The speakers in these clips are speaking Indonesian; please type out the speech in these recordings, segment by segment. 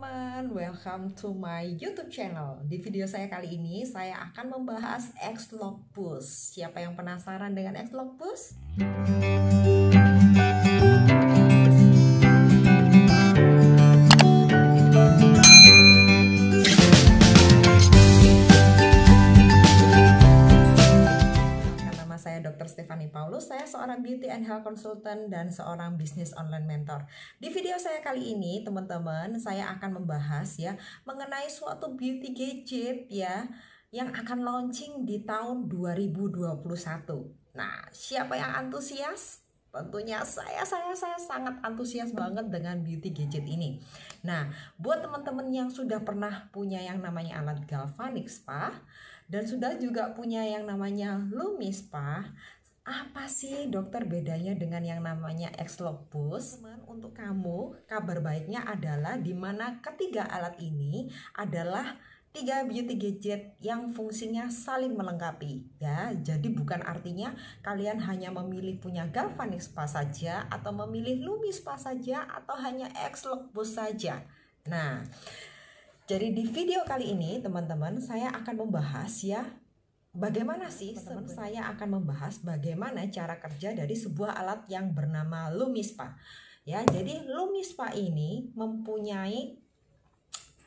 teman-teman, welcome to my YouTube channel. Di video saya kali ini, saya akan membahas X-Locbus. Siapa yang penasaran dengan X-Locbus? Saya Dr. Stephanie Paulus, saya seorang beauty and health consultant dan seorang business online mentor. Di video saya kali ini, teman-teman, saya akan membahas ya mengenai suatu beauty gadget ya yang akan launching di tahun 2021. Nah, siapa yang antusias? Tentunya saya sangat antusias banget dengan beauty gadget ini. Nah, buat teman-teman yang sudah pernah punya yang namanya alat galvanik spa dan sudah juga punya yang namanya Lumi Spa, apa sih dokter bedanya dengan yang namanya X-Locbus? Untuk kamu, kabar baiknya adalah dimana ketiga alat ini adalah tiga beauty gadget yang fungsinya saling melengkapi ya. Jadi bukan artinya kalian hanya memilih punya galvanik spa saja atau memilih Lumi Spa saja atau hanya X-Locbus saja. Nah, jadi di video kali ini teman-teman saya akan membahas ya bagaimana sih saya akan membahas bagaimana cara kerja dari sebuah alat yang bernama Lumi Spa. Ya, jadi Lumi Spa ini mempunyai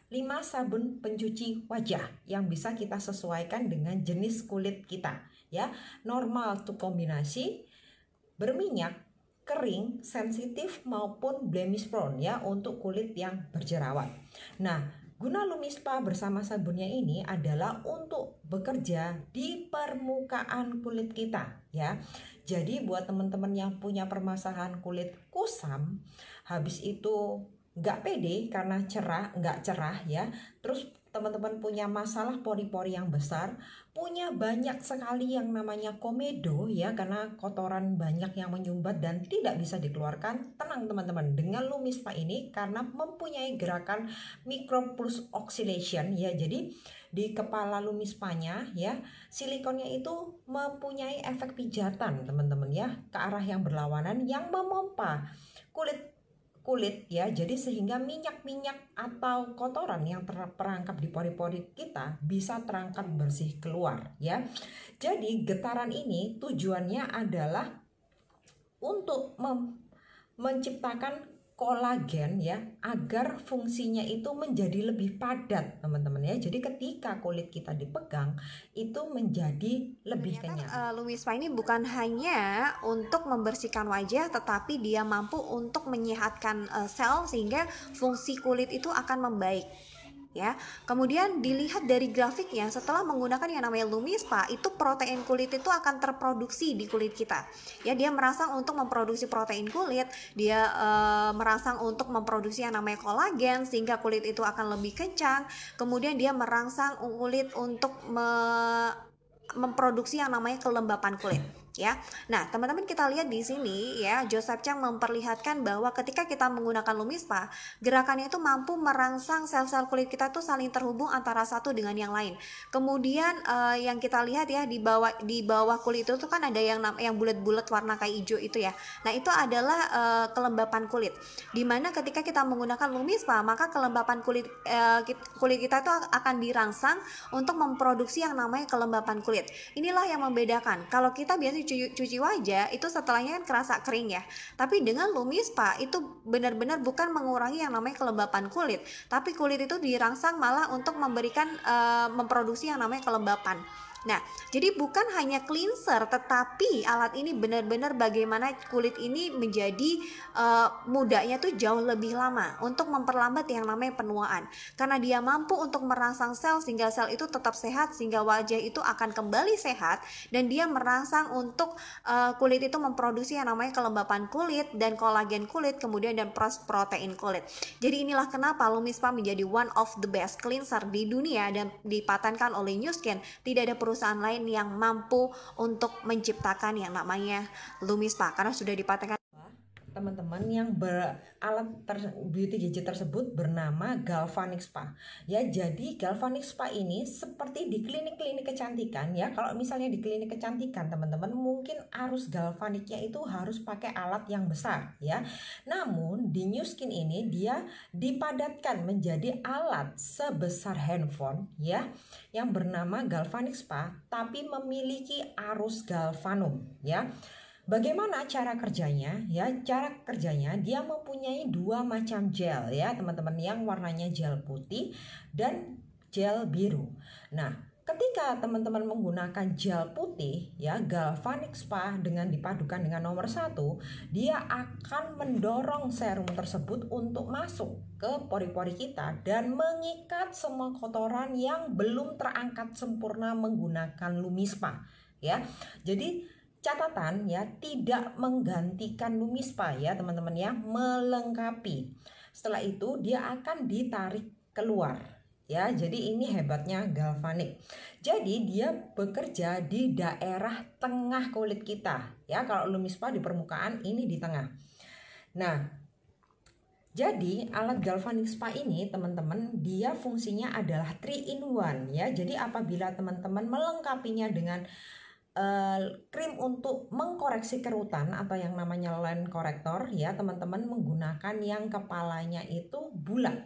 5 sabun pencuci wajah yang bisa kita sesuaikan dengan jenis kulit kita ya. Normal to kombinasi, berminyak, kering, sensitif maupun blemish prone ya untuk kulit yang berjerawat. Nah, guna Lumi Spa bersama sabunnya ini adalah untuk bekerja di permukaan kulit kita ya. Jadi buat teman-teman yang punya permasalahan kulit kusam, habis itu nggak pede karena nggak cerah ya, terus teman-teman punya masalah pori-pori yang besar, punya banyak sekali yang namanya komedo ya karena kotoran banyak yang menyumbat dan tidak bisa dikeluarkan, tenang teman-teman dengan Lumi Spa ini karena mempunyai gerakan micropulse oxidation ya. Jadi di kepala Lumi Spa-nya ya, silikonnya itu mempunyai efek pijatan teman-teman ya ke arah yang berlawanan yang memompa kulit ya, jadi sehingga minyak-minyak atau kotoran yang terperangkap di pori-pori kita bisa terangkat bersih keluar ya. Jadi getaran ini tujuannya adalah untuk menciptakan kolagen ya agar fungsinya itu menjadi lebih padat teman-teman ya. Jadi ketika kulit kita dipegang itu menjadi lebih kenyal. Lumi Spa ini bukan hanya untuk membersihkan wajah, tetapi dia mampu untuk menyehatkan sel sehingga fungsi kulit itu akan membaik. Ya, kemudian dilihat dari grafiknya, setelah menggunakan yang namanya Lumi Spa, itu protein kulit itu akan terproduksi di kulit kita. Ya, dia merangsang untuk memproduksi protein kulit, dia merangsang untuk memproduksi yang namanya kolagen sehingga kulit itu akan lebih kencang. Kemudian dia merangsang kulit untuk memproduksi yang namanya kelembapan kulit. Ya, nah teman-teman kita lihat di sini ya, Joseph Chang memperlihatkan bahwa ketika kita menggunakan Lumi Spa, gerakannya itu mampu merangsang sel-sel kulit kita tuh saling terhubung antara satu dengan yang lain. Kemudian yang kita lihat ya di bawah kulit itu tuh kan ada yang bulat-bulat warna kayak hijau itu ya. Nah itu adalah kelembapan kulit. Dimana ketika kita menggunakan Lumi Spa, maka kelembapan kulit kita itu akan dirangsang untuk memproduksi yang namanya kelembapan kulit. Inilah yang membedakan. Kalau kita biasa cuci wajah itu setelahnya kan kerasa kering ya, tapi dengan Lumi Spa itu benar-benar bukan mengurangi yang namanya kelembapan kulit, tapi kulit itu dirangsang malah untuk memberikan memproduksi yang namanya kelembapan. Nah, jadi bukan hanya cleanser, tetapi alat ini benar-benar bagaimana kulit ini menjadi mudanya tuh jauh lebih lama untuk memperlambat yang namanya penuaan. Karena dia mampu untuk merangsang sel sehingga sel itu tetap sehat, sehingga wajah itu akan kembali sehat, dan dia merangsang untuk kulit itu memproduksi yang namanya kelembapan kulit dan kolagen kulit, kemudian dan protein kulit. Jadi inilah kenapa Lumi Spa menjadi one of the best cleanser di dunia dan dipatenkan oleh Nu Skin. Tidak ada perusahaan lain yang mampu untuk menciptakan yang namanya Lumi Spa karena sudah dipatenkan. teman-teman yang beauty gadget tersebut bernama Galvanic Spa ya. Jadi Galvanic Spa ini seperti di klinik-klinik kecantikan ya. Kalau misalnya di klinik kecantikan teman-teman, mungkin arus galvaniknya itu harus pakai alat yang besar ya. Namun di Nu Skin ini dia dipadatkan menjadi alat sebesar handphone ya, yang bernama Galvanic Spa tapi memiliki arus galvanum ya. Bagaimana cara kerjanya? Ya, cara kerjanya dia mempunyai dua macam gel ya, teman-teman, yang warnanya gel putih dan gel biru. Nah, ketika teman-teman menggunakan gel putih ya, Galvanic Spa dengan dipadukan dengan nomor 1, dia akan mendorong serum tersebut untuk masuk ke pori-pori kita dan mengikat semua kotoran yang belum terangkat sempurna menggunakan LumiSpa ya. Jadi catatan ya, tidak menggantikan LumiSpa ya teman-teman ya, melengkapi. Setelah itu dia akan ditarik keluar ya. Jadi ini hebatnya Galvanic. Jadi dia bekerja di daerah tengah kulit kita ya. Kalau LumiSpa di permukaan, ini di tengah. Nah, jadi alat Galvanic Spa ini teman-teman, dia fungsinya adalah 3 in 1 ya. Jadi apabila teman-teman melengkapinya dengan krim untuk mengkoreksi kerutan atau yang namanya line corrector ya, teman-teman menggunakan yang kepalanya itu bulat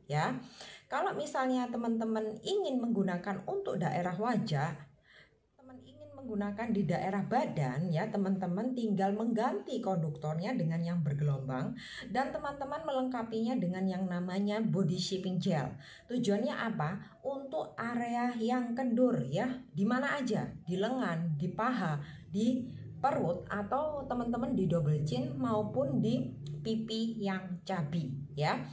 ya. Kalau misalnya teman-teman ingin menggunakan untuk daerah wajah, menggunakan di daerah badan ya, teman-teman tinggal mengganti konduktornya dengan yang bergelombang dan teman-teman melengkapinya dengan yang namanya body shaping gel. Tujuannya apa? Untuk area yang kendur ya, di mana aja, di lengan, di paha, di perut, atau teman-teman di double chin maupun di pipi yang cabi ya.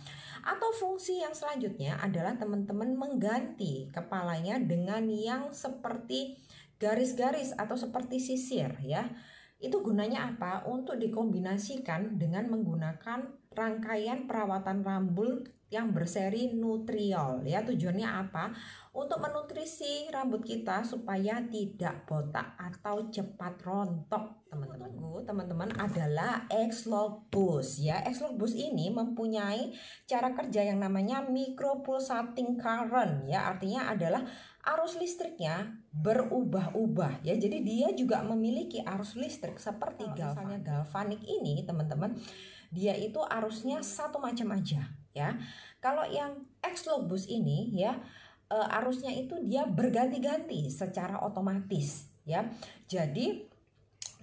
Atau fungsi yang selanjutnya adalah teman-teman mengganti kepalanya dengan yang seperti garis-garis atau seperti sisir ya. Itu gunanya apa? Untuk dikombinasikan dengan menggunakan rangkaian perawatan rambut yang berseri Nutriol ya. Tujuannya apa? Untuk menutrisi rambut kita supaya tidak botak atau cepat rontok. Teman-teman adalah X-Lock Boost ya. X-Lock Boost ini mempunyai cara kerja yang namanya micropulsating current ya. Artinya adalah arus listriknya berubah-ubah ya. Jadi dia juga memiliki arus listrik seperti Galvanic ini teman-teman. Dia itu arusnya satu macam aja ya. Kalau yang X-Lock Boost ini ya, arusnya itu dia berganti-ganti secara otomatis ya. Jadi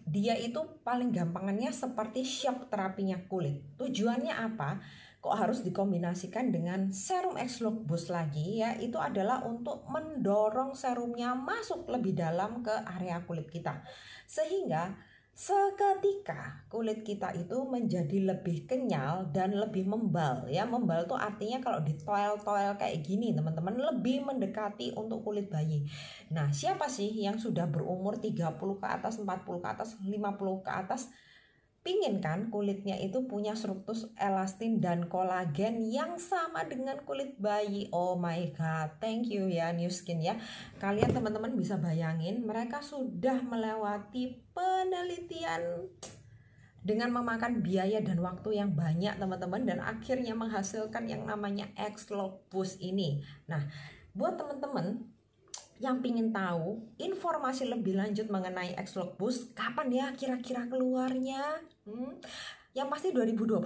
dia itu paling gampangannya seperti shock terapinya kulit. Tujuannya apa? Kok harus dikombinasikan dengan serum X-Lock Boost lagi ya? Itu adalah untuk mendorong serumnya masuk lebih dalam ke area kulit kita, sehingga seketika kulit kita itu menjadi lebih kenyal dan lebih membal ya. Membal tuh artinya kalau ditoel-toel kayak gini teman-teman, lebih mendekati untuk kulit bayi. Nah, siapa sih yang sudah berumur 30 ke atas, 40 ke atas, 50 ke atas, pingin kan kulitnya itu punya struktur elastin dan kolagen yang sama dengan kulit bayi? Oh my god, thank you ya Nu Skin ya. Kalian teman-teman bisa bayangin, mereka sudah melewati penelitian dengan memakan biaya dan waktu yang banyak teman-teman, dan akhirnya menghasilkan yang namanya X-Lock Boost ini. Nah, buat teman-teman yang pingin tahu informasi lebih lanjut mengenai X-Lock Boost, kapan ya kira-kira keluarnya? Yang pasti 2021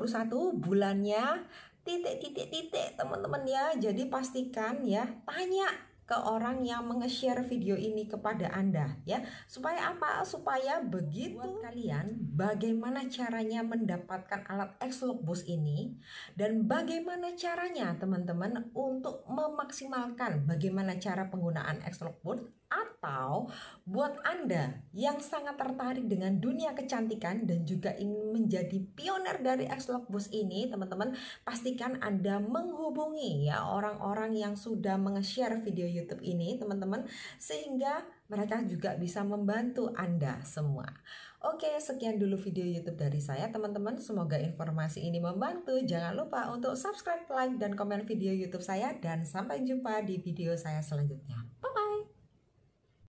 bulannya titik teman-teman ya. Jadi pastikan ya, tanya ke orang yang nge-share video ini kepada Anda ya. Supaya apa? Supaya begitu buat kalian bagaimana caranya mendapatkan alat X-Lock Boost ini, dan bagaimana caranya teman-teman untuk memaksimalkan bagaimana cara penggunaan X-Lock Boost. Atau buat Anda yang sangat tertarik dengan dunia kecantikan dan juga ingin menjadi pioner dari X-Lock Boost ini, teman-teman pastikan Anda menghubungi ya orang-orang yang sudah meng-share video YouTube ini teman-teman, sehingga mereka juga bisa membantu Anda semua. Oke, sekian dulu video YouTube dari saya teman-teman. Semoga informasi ini membantu. Jangan lupa untuk subscribe, like, dan komen video YouTube saya, dan sampai jumpa di video saya selanjutnya.